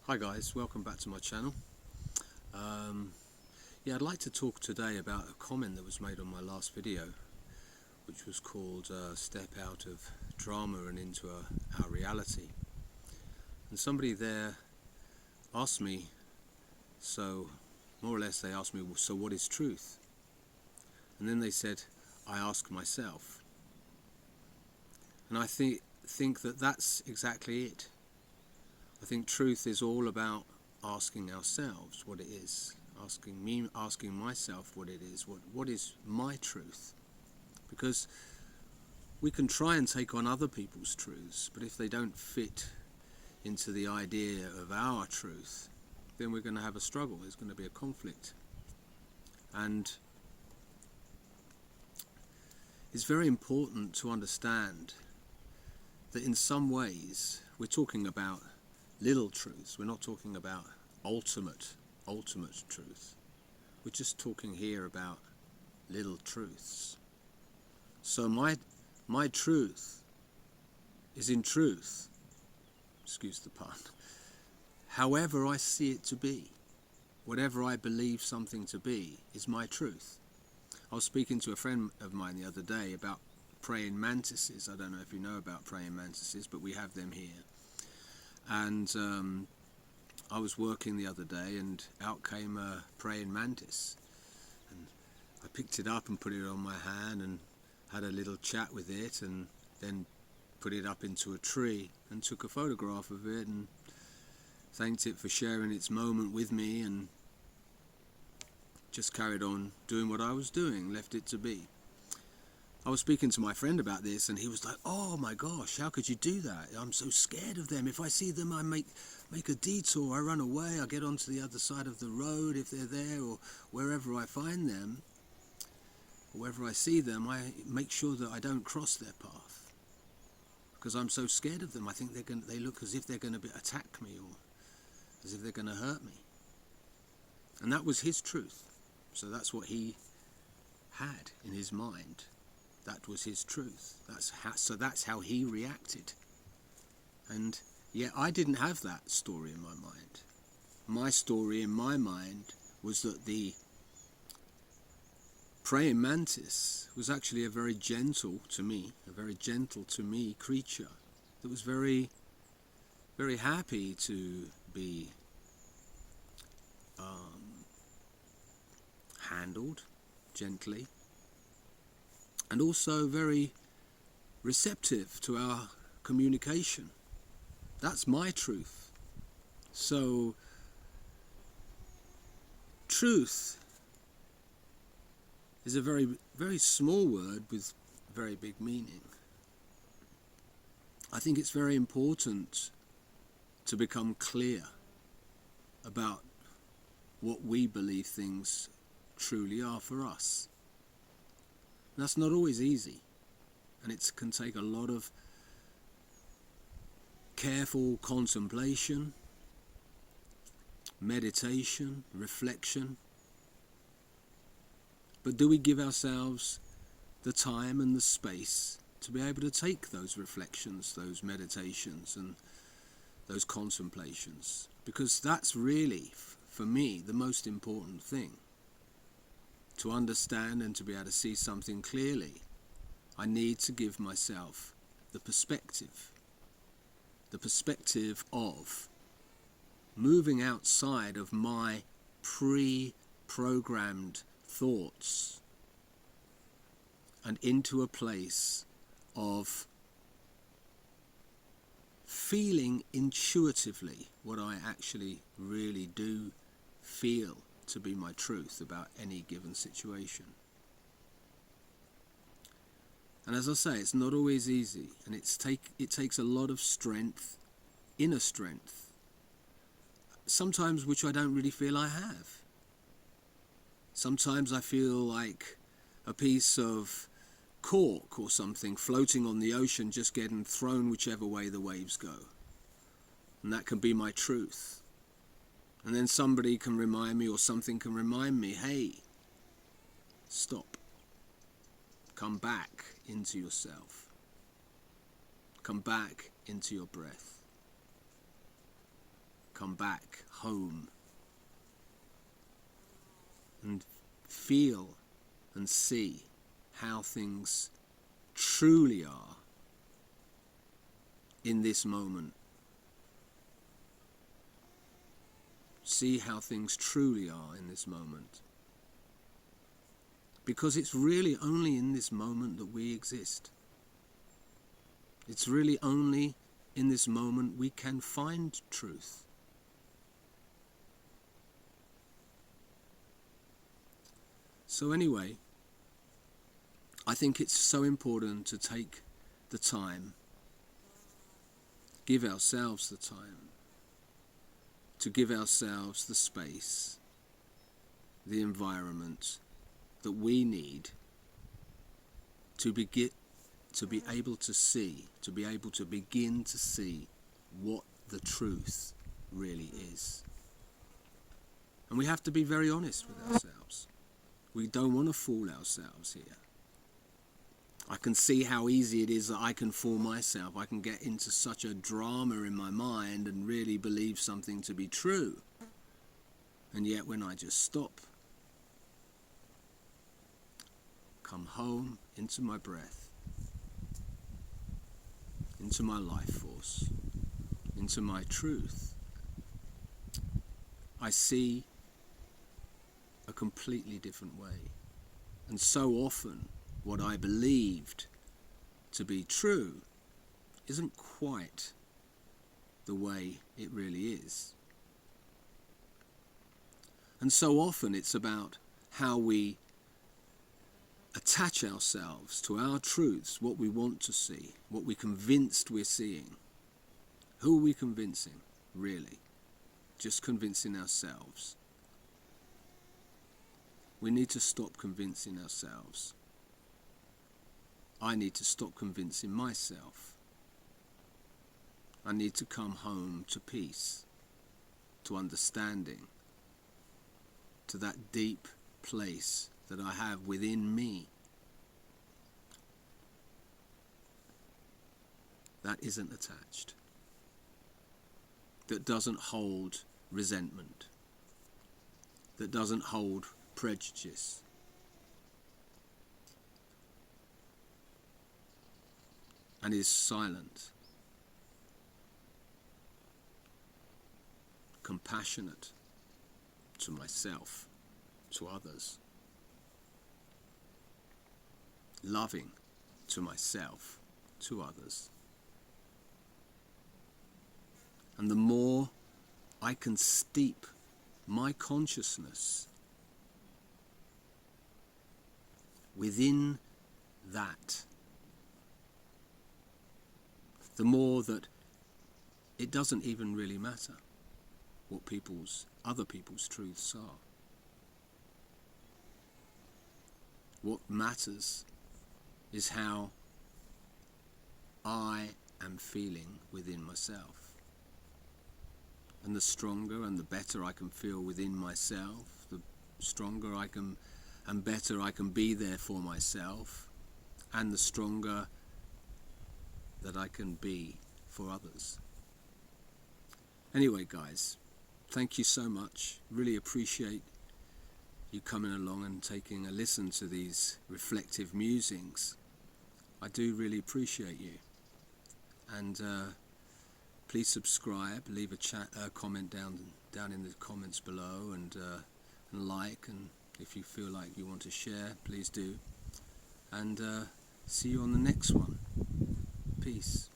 Hi guys, welcome back to my channel. Um, I'd like to talk today about a comment that was made on my last video, which was called Step Out of Drama and Into Our Reality. And somebody there asked me, so more or less they asked me, well, so what is truth? And then they said, I ask myself. And I think that that's exactly it. I think truth is all about asking ourselves what it is, asking myself what it is, what is my truth? Because we can try and take on other people's truths, but if they don't fit into the idea of our truth, then we're going to have a struggle, there's going to be a conflict. And it's very important to understand that in some ways we're talking about little truths. We're not talking about ultimate truth. We're just talking here about little truths. So my truth is in truth, excuse the pun, however I see it to be. Whatever I believe something to be is my truth. I was speaking to a friend of mine the other day about praying mantises. I don't know if you know about praying mantises, but we have them here. And I was working the other day and out came a praying mantis. And I picked it up and put it on my hand and had a little chat with it, and then put it up into a tree and took a photograph of it and thanked it for sharing its moment with me, and just carried on doing what I was doing, left it to be. I was speaking to my friend about this and he was like, oh my gosh, how could you do that? I'm so scared of them. If I see them, I make a detour, I run away, I get onto the other side of the road if they're there, or wherever I find them, wherever I see them, I make sure that I don't cross their path, because I'm so scared of them. I think they look as if they're going to attack me, or as if they're going to hurt me. And that was his truth. So that's what he had in his mind. That was his truth. So that's how he reacted. And yet I didn't have that story in my mind. My story in my mind was that the praying mantis was actually a very gentle to me creature that was very, very happy to be handled gently, and also very receptive to our communication. That's my truth. So truth is a very, very small word with very big meaning. I think it's very important to become clear about what we believe things truly are for us. That's not always easy, and it can take a lot of careful contemplation, meditation, reflection. But do we give ourselves the time and the space to be able to take those reflections, those meditations and those contemplations? Because that's really, for me, the most important thing. To understand and to be able to see something clearly, I need to give myself the perspective of moving outside of my pre-programmed thoughts and into a place of feeling intuitively what I actually really do feel to be my truth about any given situation. And as I say, it's not always easy, and it takes a lot of strength, inner strength, sometimes which I don't really feel I have. Sometimes I feel like a piece of cork or something floating on the ocean, just getting thrown whichever way the waves go. And that can be my truth. And then somebody can remind me, or something can remind me, hey, stop. Come back into yourself. Come back into your breath. come back home and feel and see how things truly are in this moment. See how things truly are in this moment. Because it's really only in this moment that we exist. It's really only in this moment we can find truth. So anyway, I think it's so important to take the time, give ourselves the time, to give ourselves the space, the environment that we need to be able to see, to be able to begin to see what the truth really is. And we have to be very honest with ourselves. We don't want to fool ourselves here. I can see how easy it is that I can fool myself. I can get into such a drama in my mind and really believe something to be true. And yet when I just stop, come home into my breath, into my life force, into my truth, I see a completely different way. And so often what I believed to be true isn't quite the way it really is. And so often it's about how we attach ourselves to our truths, what we want to see, what we're convinced we're seeing. Who are we convincing, really? Just convincing ourselves. We need to stop convincing ourselves. I need to stop convincing myself. I need to come home to peace, to understanding, to that deep place that I have within me that isn't attached, that doesn't hold resentment, that doesn't hold prejudice, and is silent, compassionate to myself, to others, loving to myself, to others. And the more I can steep my consciousness within that, the more that it doesn't even really matter what other people's truths are. What matters is how I am feeling within myself. And the stronger and the better I can feel within myself, the stronger I can and better I can be there for myself, and the stronger that I can be for others. Anyway, guys, thank you so much. Really appreciate you coming along and taking a listen to these reflective musings. I do really appreciate you. And please subscribe, leave a comment down in the comments below, and like, and if you feel like you want to share, please do. And see you on the next one. Peace.